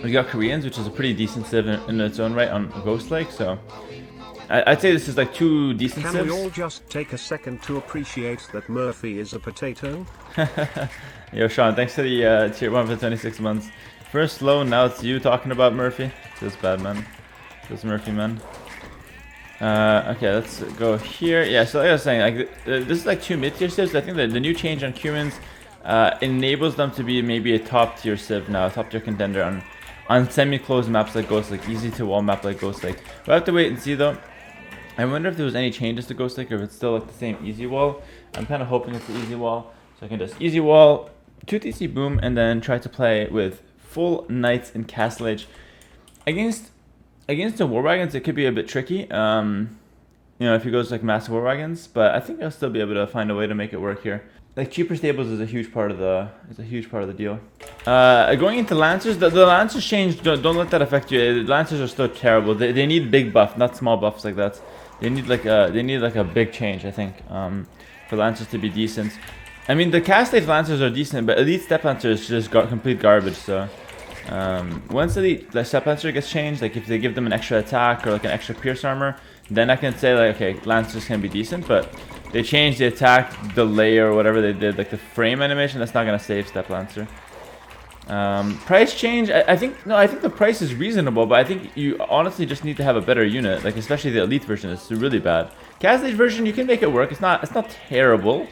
We got Koreans, which is a pretty decent civ in its own right on Ghost Lake, so I'd say this is like 2 decent Can civs. we all just take a second to appreciate that Murphy is a potato? Yo, Sean, thanks for the tier 1 for 26 months. First low, now it's you talking about Murphy. Feels bad, man. Feels Murphy, man. Okay, let's go here. Yeah, so like I was saying, like this is like 2 mid-tier civs. I think that the new change on Cumans enables them to be maybe a top-tier civ now, a top-tier contender on semi-closed maps like Ghost Lake, easy to wall map like Ghost Lake. We'll have to wait and see though. I wonder if there was any changes to Ghost Lake or if it's still like the same easy wall. I'm kind of hoping it's the easy wall, so I can just easy wall, 2 TC boom, and then try to play with full knights and castle age. Against the war wagons, it could be a bit tricky. You know, if he goes like massive war wagons, but I think I'll still be able to find a way to make it work here. Like cheaper stables is a huge part of the deal. Going into lancers, the lancers change. Don't let that affect you. The lancers are still terrible. They need big buff, not small buffs like that. They need like a big change, I think, for lancers to be decent. I mean, the cast age lancers are decent, but elite step lancers just got complete garbage. So once the step lancer gets changed, like if they give them an extra attack or like an extra pierce armor, then I can say like, okay, lancers can be decent. But they changed the attack delay or whatever they did, like the frame animation. That's not gonna save step lancer. Price change, I think the price is reasonable, but I think you honestly just need to have a better unit, like especially the elite version is really bad. Cast age version, you can make it work. It's not terrible.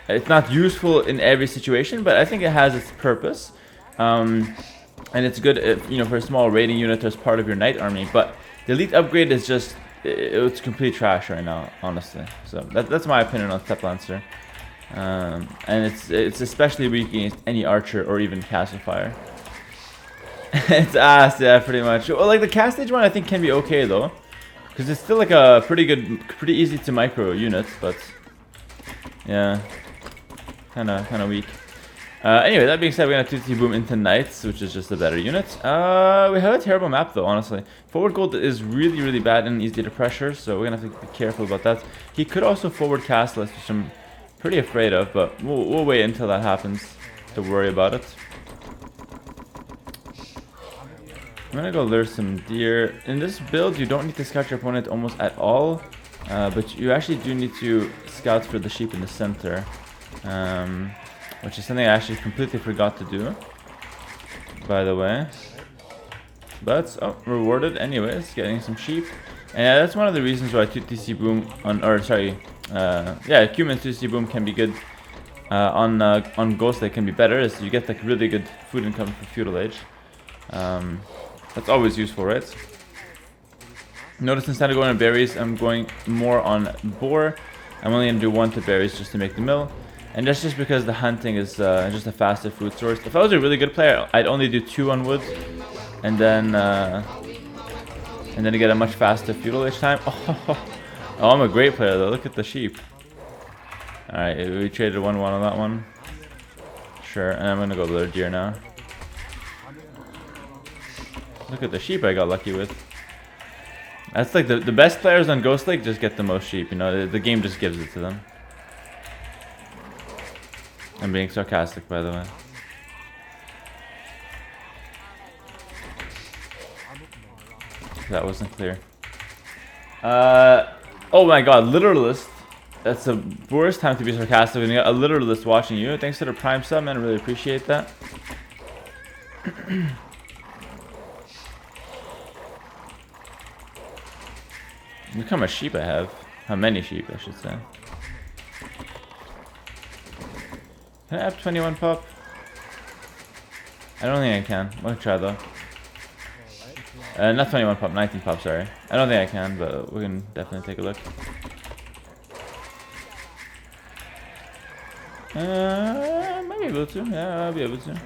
It's not useful in every situation, but I think it has its purpose. And it's good if, you know, for a small raiding unit as part of your knight army, but the elite upgrade is just, it's complete trash right now, honestly. So that's my opinion on step lancer. And it's especially weak against any archer or even castle fire. It's ass, yeah, pretty much. Well, like the cast stage one I think can be okay though, because it's still like a pretty easy to micro unit, but yeah, kind of weak. Anyway, that being said, we're gonna 2T boom into knights, which is just a better unit. We have a terrible map though, honestly. Forward gold is really bad and easy to pressure, so we're gonna have to be careful about that. He could also forward castle us, which I'm pretty afraid of, but we'll wait until that happens to worry about it. I'm gonna go lure some deer. In this build, you don't need to scout your opponent almost at all, but you actually do need to scout for the sheep in the center, which is something I actually completely forgot to do, by the way. But, oh, rewarded anyways, getting some sheep. And yeah, that's one of the reasons why 2TC boom yeah, Cumans 2TC boom can be good on Ghost Lake can be better, is you get like really good food income for feudal age. That's always useful, right? Notice instead of going on berries, I'm going more on boar. I'm only gonna do 1 to berries just to make the mill, and that's just because the hunting is just a faster food source. If I was a really good player, I'd only do 2 on wood, and then get a much faster feudal age time. Oh, I'm a great player though. Look at the sheep. All right, we traded 1-1 on that one. Sure, and I'm gonna go blue deer now. Look at the sheep I got lucky with. That's like the best players on Ghost Lake just get the most sheep, you know, the game just gives it to them. I'm being sarcastic, by the way. That wasn't clear. Oh my god, literalist. That's the worst time to be sarcastic when you got a literalist watching you. Thanks for the prime sub, man, I really appreciate that. Look how much sheep I have. How many sheep, I should say. Can I have 21 pop? I don't think I can. I'll try though. Not 21 pop, 19 pop, sorry. I don't think I can, but we can definitely take a look. Might be able to. Yeah, I'll be able to.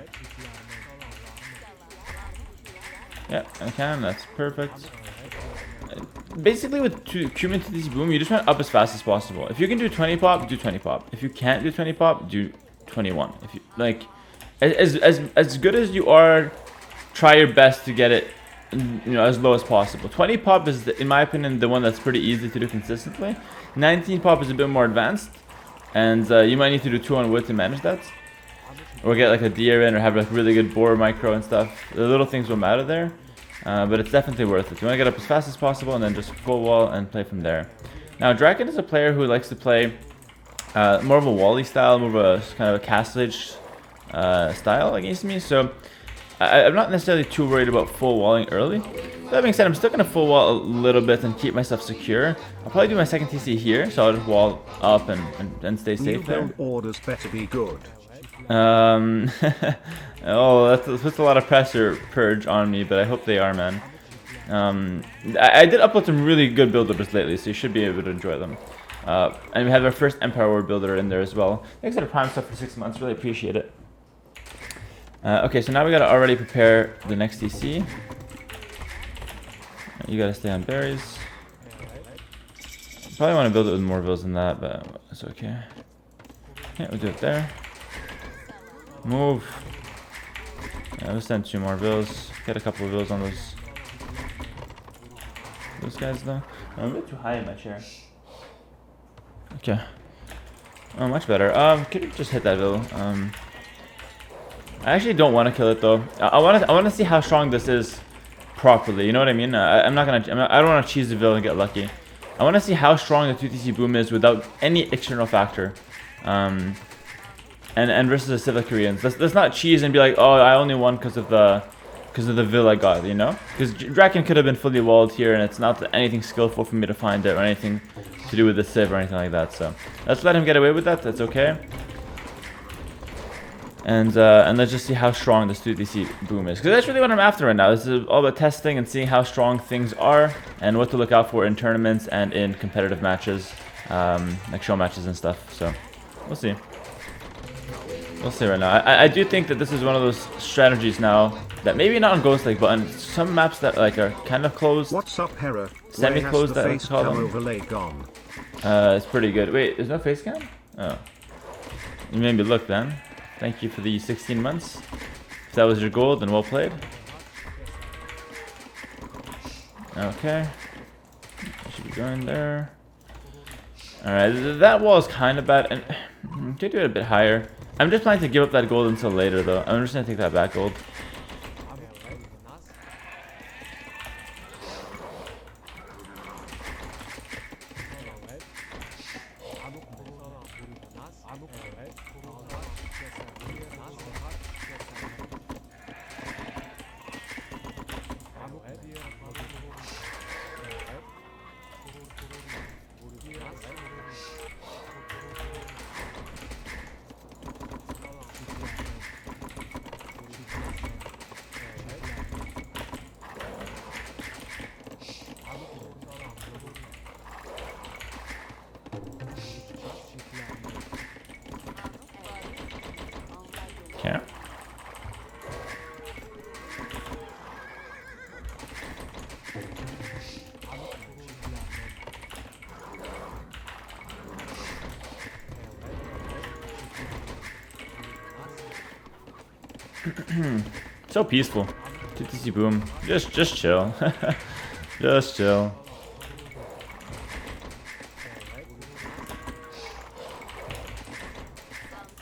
Yeah, I can. That's perfect. Basically, with Cuman to this boom, you just want up as fast as possible. If you can do 20 pop, do 20 pop. If you can't do 20 pop, do 21. If you like, as good as you are, try your best to get it, you know, as low as possible. 20 pop is, in my opinion, the one that's pretty easy to do consistently. 19 pop is a bit more advanced, and you might need to do 2 on wood to manage that. or get like a deer in, or have like really good boar micro and stuff. The little things will matter there, but it's definitely worth it. You want to get up as fast as possible and then just full wall and play from there. Now Draken is a player who likes to play more of a Wally style, more of a kind of a Castle Age style against me, so I'm not necessarily too worried about full walling early. That being said, I'm still going to full wall a little bit and keep myself secure. I'll probably do my second TC here, so I'll just wall up and stay safe there. New build orders better be good. Oh, that puts a lot of pressure, Purge, on me, but I hope they are, man. I did upload some really good build orders lately, so you should be able to enjoy them. And we have our first Empire War builder in there as well. Thanks for the Prime stuff for 6 months, really appreciate it. Okay, so now we gotta already prepare the next TC. You gotta stay on berries. Probably want to build it with more vills than that, but it's okay. Yeah, we'll do it there. Move. Yeah, we'll send 2 more vills. Get a couple of vills on those guys though. I'm a bit too high in my chair. Okay. Oh, much better. Could you just hit that vill? I actually don't want to kill it though. I want to see how strong this is properly. You know what I mean? I don't want to cheese the vill and get lucky. I want to see how strong the 2TC boom is without any external factor. And versus the Civic Koreans. Let's not cheese and be like, oh, I only won because of the vill I got, you know? Because Draken could have been fully walled here, and it's not anything skillful for me to find it, or anything to do with the Civ or anything like that. So let's let him get away with that. That's okay. And let's just see how strong this 2TC boom is, because that's really what I'm after right now. This is all about testing and seeing how strong things are and what to look out for in tournaments and in competitive matches, like show matches and stuff. So we'll see. We'll see right now. I do think that this is one of those strategies now that maybe not on Ghost Lake, but on some maps that like are kind of closed. What's up, Hera? Semi-closed, that let's call them. Overlay gone? It's pretty good. Wait, there's no face cam? Oh. You made me look then. Thank you for the 16 months. If that was your goal, then well played. Okay. I should be going there. Alright, that wall is kind of bad. And could do it a bit higher. I'm just planning to give up that gold until later, though. I'm just going to take that back gold. Okay. So peaceful. 2TC boom. Just chill. Just chill.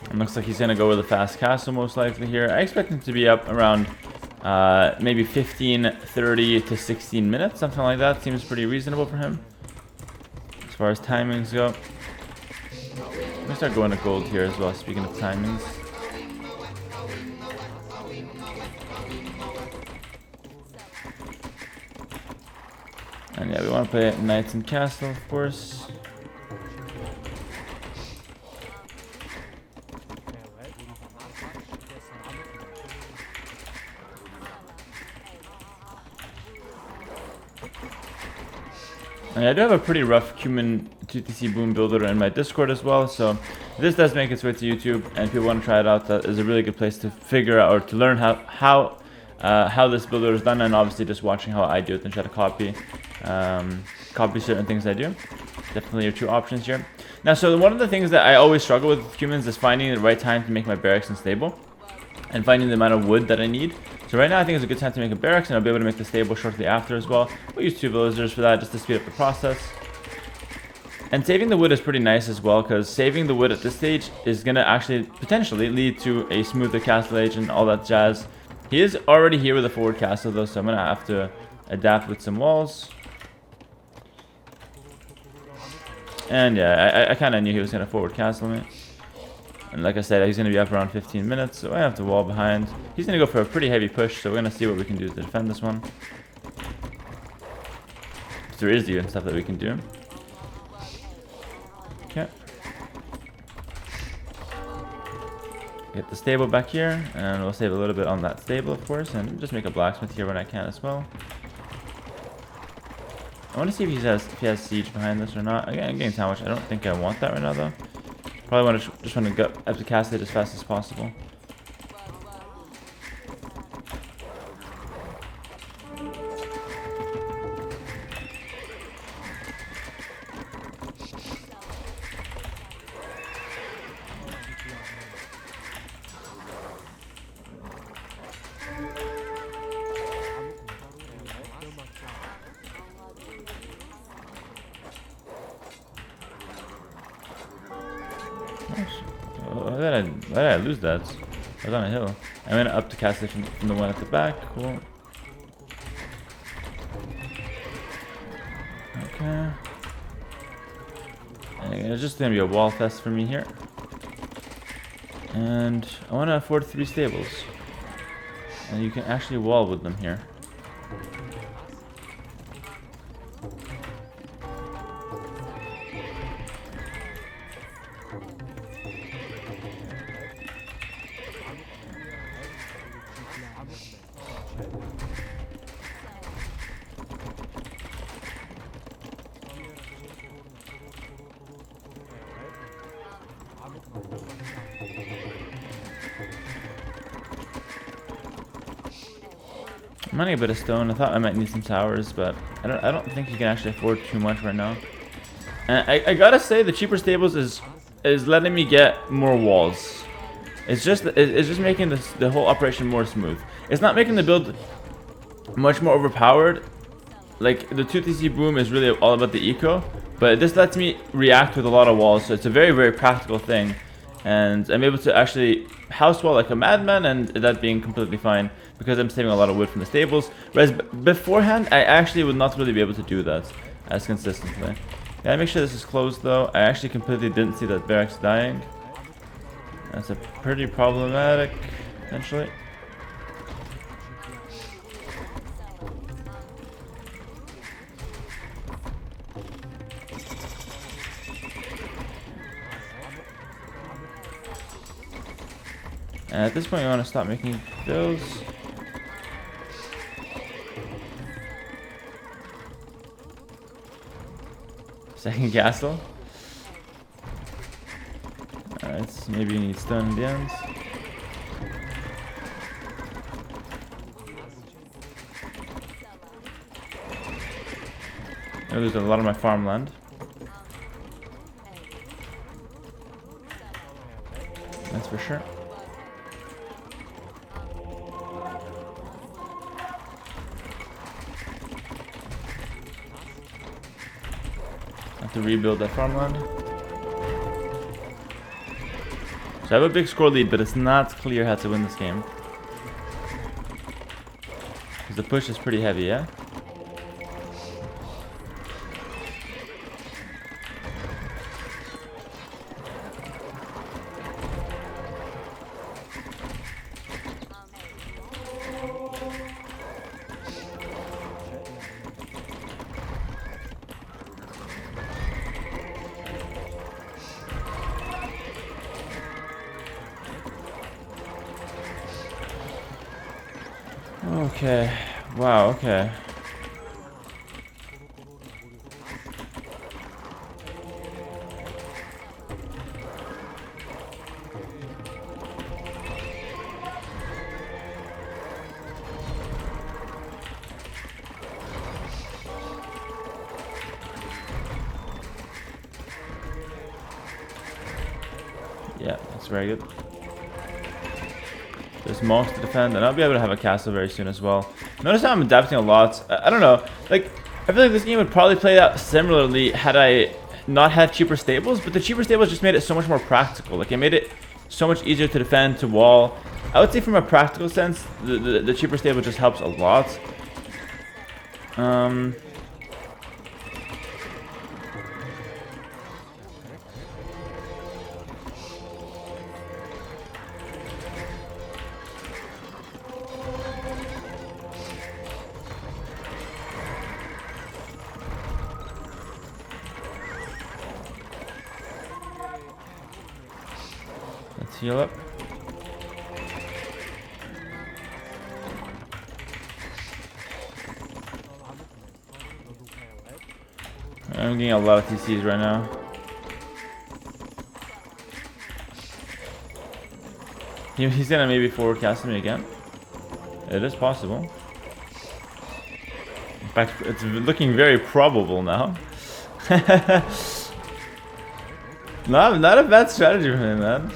And looks like he's gonna go with a fast castle most likely here. I expect him to be up around maybe 15, 30 to 16 minutes, something like that. Seems pretty reasonable for him as far as timings go. I'm gonna start going to gold here as well, speaking of timings. And yeah, we want to play Knights and Castle, of course. And I do have a pretty rough Cuman 2TC boom builder in my Discord as well, so if this does make its way to YouTube and people want to try it out, that is a really good place to figure out or to learn how this builder is done, and obviously just watching how I do it and try to copy certain things I do. Definitely your two options here. Now, so one of the things that I always struggle with Cumans is finding the right time to make my barracks unstable and finding the amount of wood that I need. So right now I think it's a good time to make a barracks, and I'll be able to make the stable shortly after as well. We'll use 2 villagers for that just to speed up the process. And saving the wood is pretty nice as well, because saving the wood at this stage is going to actually potentially lead to a smoother castle age and all that jazz. He is already here with a forward castle though, so I'm going to have to adapt with some walls. And yeah, I kind of knew he was going to forward castle me. And like I said, he's going to be up around 15 minutes, so I have to wall behind. He's going to go for a pretty heavy push, so we're going to see what we can do to defend this one. There is even stuff that we can do. Okay. Get the stable back here, and we'll save a little bit on that stable, of course, and just make a blacksmith here when I can as well. I want to see if he has siege behind this or not. Again, I'm getting sandwich. I don't think I want that right now, though. Probably want to just want to go up to cast it as fast as possible. Why did I lose that? I was on a hill. I went up to cast it from the one at the back. Cool. Okay. And it's just gonna be a wall fest for me here. And I want to afford 3 stables. And you can actually wall with them here. I'm running a bit of stone. I thought I might need some towers, but I don't think you can actually afford too much right now. And I gotta say, the cheaper stables is letting me get more walls. It's just making the whole operation more smooth. It's not making the build much more overpowered. Like the 2TC boom is really all about the eco, but this lets me react with a lot of walls. So it's a very, very practical thing, and I'm able to actually house wall like a madman, and that being completely fine because I'm saving a lot of wood from the stables. Whereas beforehand, I actually would not really be able to do that as consistently. Yeah, make sure this is closed though. I actually completely didn't see that barracks dying. That's a pretty problematic, potentially. And at this point, you want to stop making those. Second castle. Alright, so maybe you need stone in the end. I lose a lot of my farmland. That's for sure. To rebuild that farmland. So I have a big score lead, but it's not clear how to win this game. Because the push is pretty heavy, yeah? Okay. Wow, okay. Yeah, that's very good. There's monks to defend, and I'll be able to have a castle very soon as well. Notice how I'm adapting a lot. I don't know, like, I feel like this game would probably play out similarly had I not have cheaper stables, but the cheaper stables just made it so much more practical. Like, it made it so much easier to defend, to wall. I would say from a practical sense, the cheaper stable just helps a lot. Let's heal up. I'm getting a lot of TCs right now. He's gonna maybe forward cast me again. It is possible. In fact, it's looking very probable now. Not a bad strategy for him, man.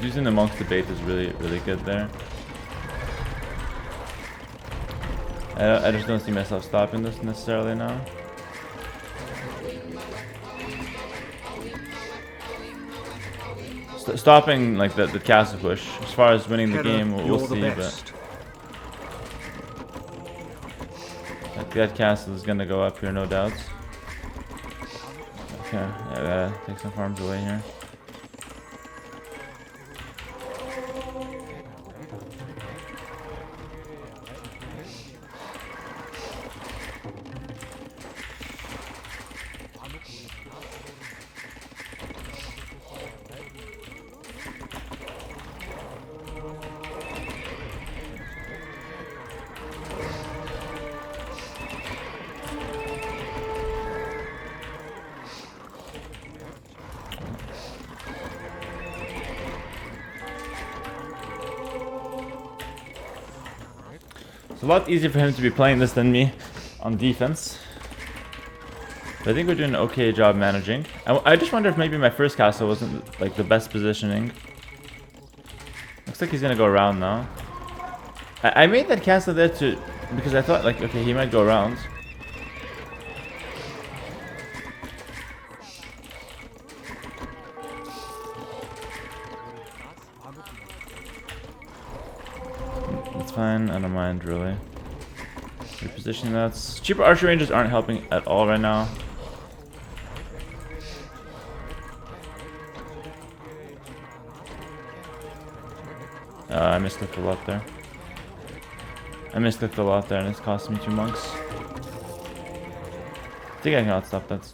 Using the monk's debate is really good there. I just don't see myself stopping this necessarily now. Stopping like the castle push. As far as winning the game, we'll see. But like, that castle is gonna go up here, no doubts. Okay, yeah, gotta take some farms away here. It's a lot easier for him to be playing this than me on defense. But I think we're doing an okay job managing. I just wonder if maybe my first castle wasn't like the best positioning. Looks like he's gonna go around now. I made that castle there because I thought like, okay, he might go around. Fine, I don't mind really. Repositioning that. Cheaper archer ranges aren't helping at all right now. I misclicked a lot there. and it's costing me 2 monks. I think I can outstop that.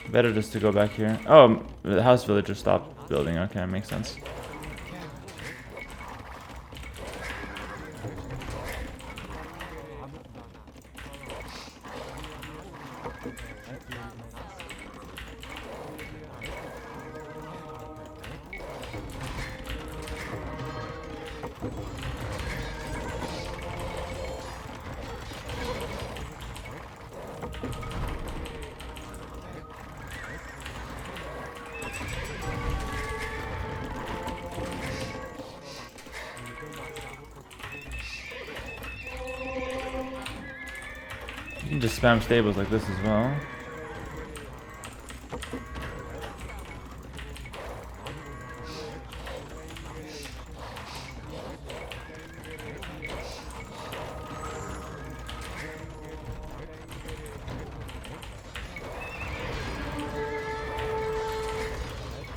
Better just to go back here. Oh, the house villager stopped building. Okay, makes sense. You can just spam stables like this as well.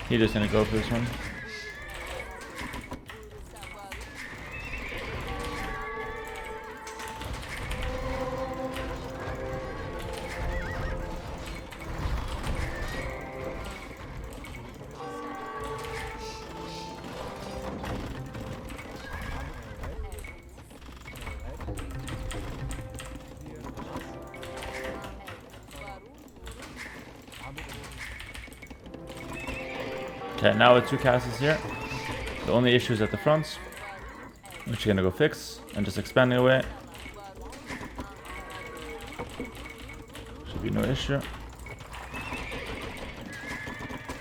He's just gonna go for this one. Okay, now with 2 castles here. The only issue is at the front, which you're gonna go fix and just expanding away. Should be no issue.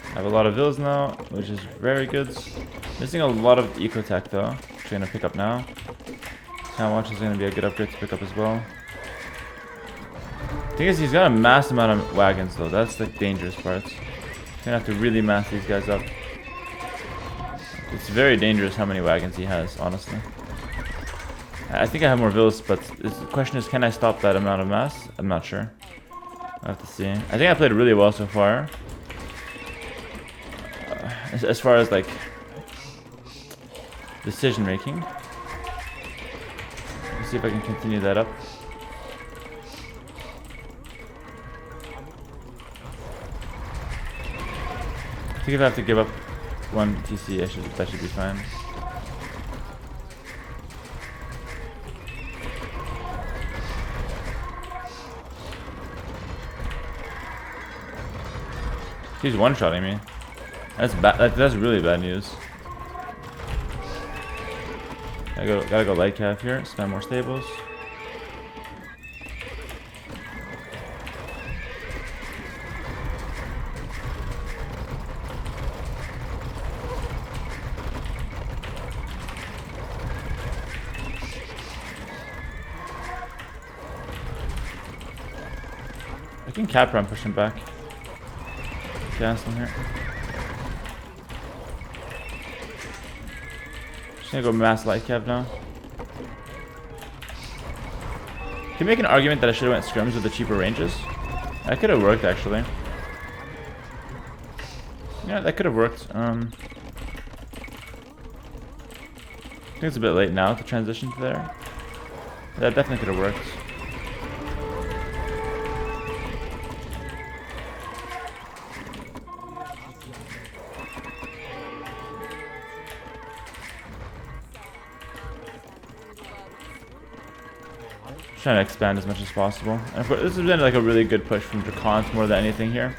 I have a lot of vills now, which is very good. Missing a lot of eco tech though. actually gonna pick up now. Town Watch is gonna be a good upgrade to pick up as well. The thing is, he's got a mass amount of wagons though. That's the dangerous part. He's gonna have to really mass these guys up. It's very dangerous how many wagons he has, honestly. I think I have more villas, but the question is, can I stop that amount of mass? I'm not sure. I have to see. I think I played really well so far. As far as like decision making. Let's see if I can continue that up. I think if I have to give up one TC, that should be fine. He's one-shotting me. That's bad. That's really bad news. Gotta go light calf here. Spam more stables. I can cap run push him back. Cancel here. Just gonna go mass light cap now. Can you make an argument that I should have went scrims with the cheaper ranges? That could have worked actually. Yeah, that could have worked. I think it's a bit late now to transition to there. That definitely could have worked. Trying to expand as much as possible. And of course, this has been like a really good push from Dracons more than anything here.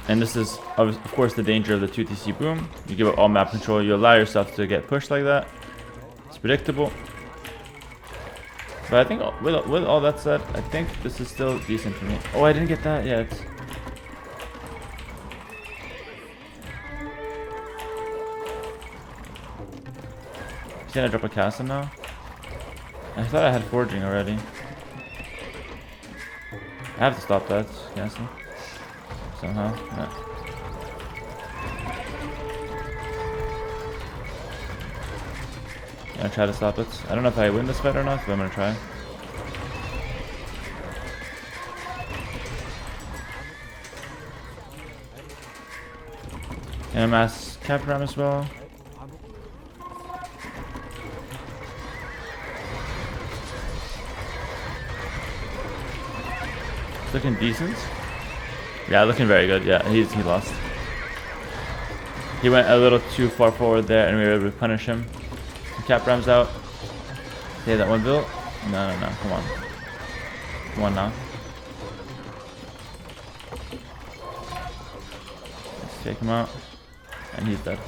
And this is, of course, the danger of the 2TC boom. You give up all map control, you allow yourself to get pushed like that. It's predictable. But I think with all that said, I think this is still decent for me. Oh, I didn't get that yet. He's gonna drop a castle now. I thought I had forging already. I have to stop that castle. Somehow. Yeah. Gonna try to stop it. I don't know if I win this fight or not, but I'm gonna try. And a mass cap ram as well. Looking decent. Yeah, looking very good. Yeah, he lost. He went a little too far forward there, and we were able to punish him. The cap ram's out. Okay, that one built. No. Come on. Come on now. Let's take him out, and he's dead.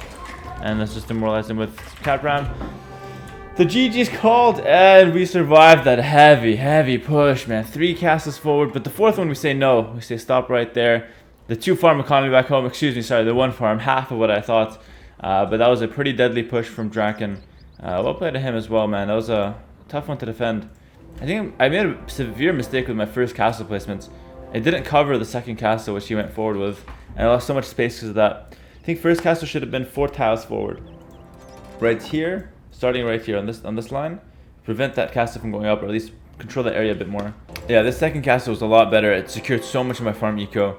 And let's just demoralize him with cap ram. The GG's called, and we survived that heavy push, man. 3 castles forward, but the 4th one we say no. We say stop right there. The 2 farm economy back home, excuse me, sorry, the 1 farm, half of what I thought. But that was a pretty deadly push from Draken. Well played to him as well, man. That was a tough one to defend. I think I made a severe mistake with my first castle placements. It didn't cover the 2nd castle, which he went forward with, and I lost so much space because of that. I think first castle should have been 4 tiles forward. Right here. Starting right here on this line, prevent that castle from going up, or at least control that area a bit more. Yeah, this 2nd castle was a lot better. It secured so much of my farm eco.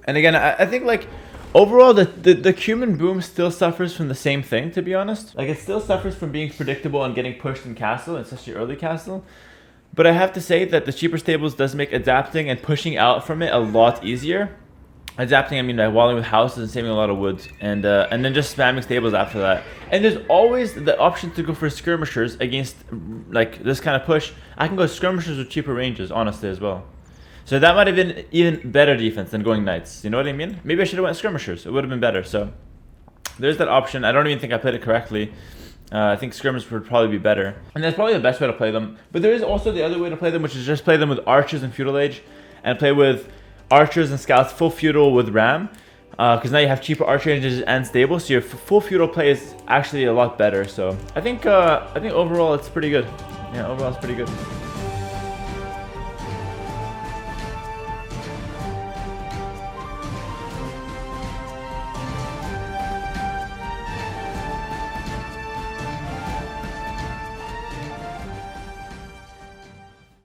And again, I think like overall the Cuman boom still suffers from the same thing, to be honest. Like it still suffers from being predictable and getting pushed in castle, especially early castle. But I have to say that the cheaper stables does make adapting and pushing out from it a lot easier. Adapting, I mean, by walling with houses and saving a lot of wood, and then just spamming stables after that. And there's always the option to go for skirmishers against like this kind of push. I can go skirmishers with cheaper ranges, honestly, as well. So that might have been even better defense than going knights. You know what I mean? Maybe I should have went skirmishers. It would have been better. So there's that option. I don't even think I played it correctly. I think skirmishers would probably be better, and that's probably the best way to play them. But there is also the other way to play them, which is just play them with archers and feudal age, and play with archers and scouts full feudal with ram. Because now you have cheaper archer ranges and stable, so your full feudal play is actually a lot better. So I think overall it's pretty good. Yeah, overall it's pretty good.